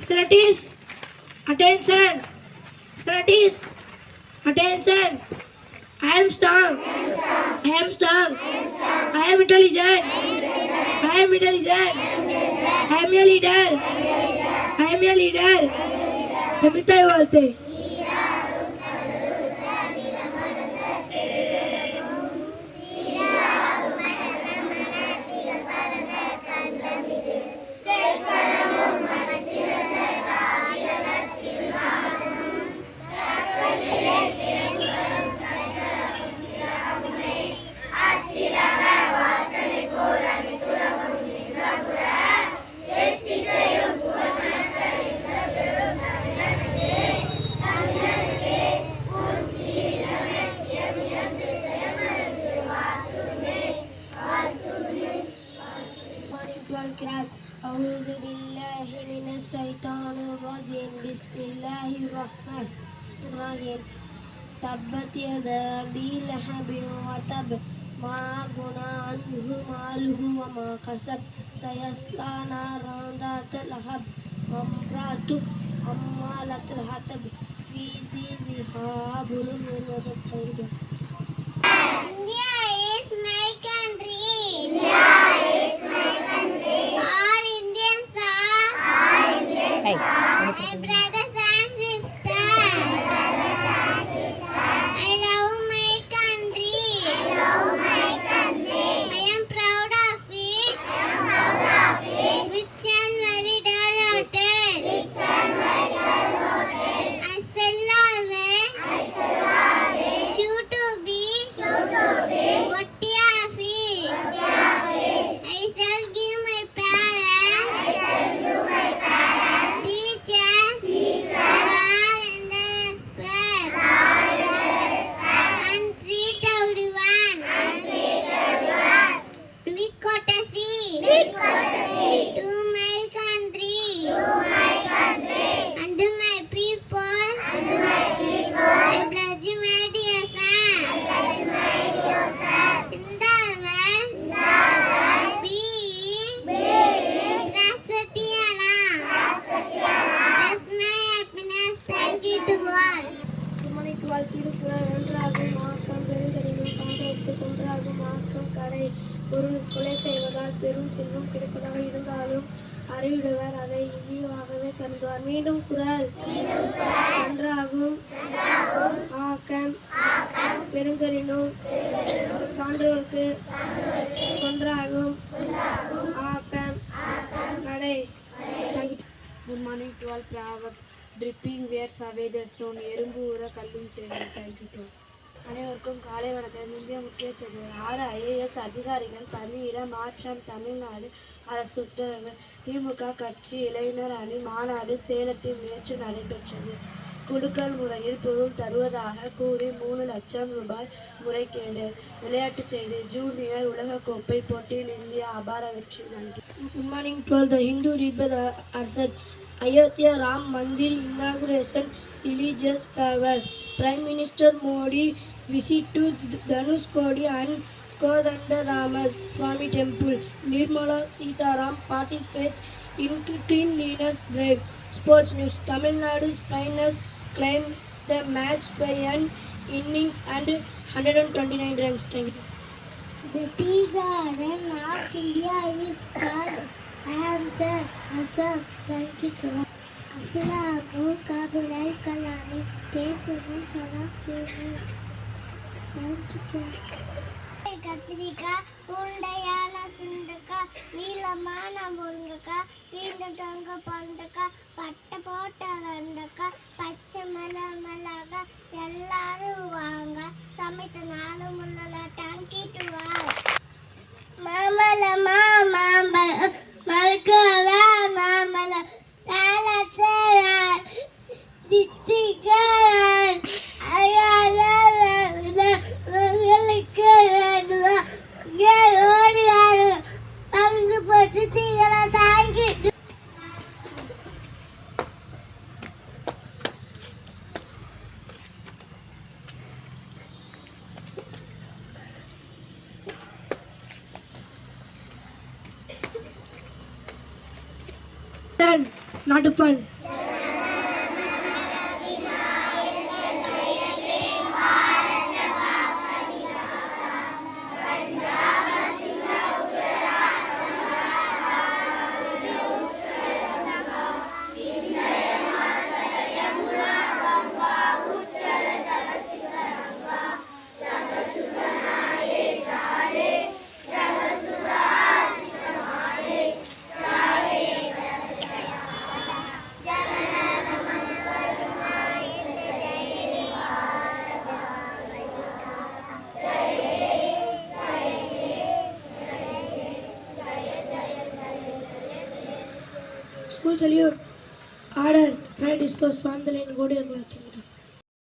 Studies, attention. Studies, attention. I am strong. I am strong. I am intelligent. I am intelligent. I am a leader. I am a leader. कविता बोलते أعوذ بالله من الشيطان الرجيم بسم الله الرحمن الرحيم تبت يدا أبي لهب وتب ما أغنى عنه ماله وما كسب سيصلى نارا ذات لهب وامرأته حمالة الحطب في جيدها حبل من مسد. India is my country. India is my country. All Indians are my brothers and sisters. I love my country. I am proud of it. Rich and very talented. I shall always choose to be what of it. I shall give my parents, teachers, all and respect, and treat everyone with courtesy to my country and to my people. I pledge my dear son. Be prosperity Allah. That's my happiness. Thank you to all. திருமணிக்கு வாழ்த்திருக்கிறார் ஒன்றாகும் Markham பெருங்கரிலும் காண்பதற்கு ஒன்றாகும் Markham கடை பொருள் கொலை செய்வதால் பெரும் செல்வம் கிடைப்பதாக இருந்தாலும் அறிவிடுவர் அதை இழிவாகவே கருதுவார். மீண்டும் குரல். ஒன்றாகும் ஆக்கம் பெருங்கரிலும் சான்றோர்க்கு ஒன்றாகும் ஆக்கம் கடை. Good morning to all. Proverb. Dripping wears away the stone. எறும்பு ஊற கல்லும் தேடும். Thank you to all. அனைவருக்கும் காலை வணக்கம். இந்திய முக்கிய செய்திகள். 6 IAS அதிகாரிகள் பணியிட மாற்றம். தமிழ்நாடு அரசு உத்தரவு. திமுக கட்சி இளைஞர் அணி மாநாடு சேலத்தில் நேற்று நடைபெற்றது. குலுக்கல் முறையில் பொருள் தருவதாக கூறி 3 லட்சம் ரூபாய் முறைகேடு. விளையாட்டுச் செய்தி. ஜூனியர் உலகக்கோப்பை போட்டியில் இந்தியா அபார வெற்றி. நன்றி. Good morning to all. The Hindu rebel Arsad Ayodhya Ram Mandir inauguration religious fervor. Prime Minister Modi visit to Dhanushkodi and Kodanda Swami Temple. Nirmala Sitaram participates in cleanliness drive. Sports news. Tamil Nadu's finest claimed the match by an innings and 129 runs. Thank you. The tea garden of India is called Assam. Thank you to all. Assalamu Kabilai Kalami Pesum Sarafuni. Thank you to all. கத்திரிக்காய் உருண்டையான சுண்டக்காய் நீளமான முருங்கைக்காய் நீண்ட தொங்க பண்டக்காய் பட்டை போட்ட ரெண்டக்காய் பச்சை மிளகாய் எல்லாரும் வாங்க சமைத்த நாளும் முன்னல டங்கிட்டுவா மாம்பழமா மாம்பழம் மறுக்கவா மாம்பழம் பங்கு போட்டு தீகளை தாங்கி. Done. not a pun. School salute. Order. Pride is first. Form the line. Go to your class team.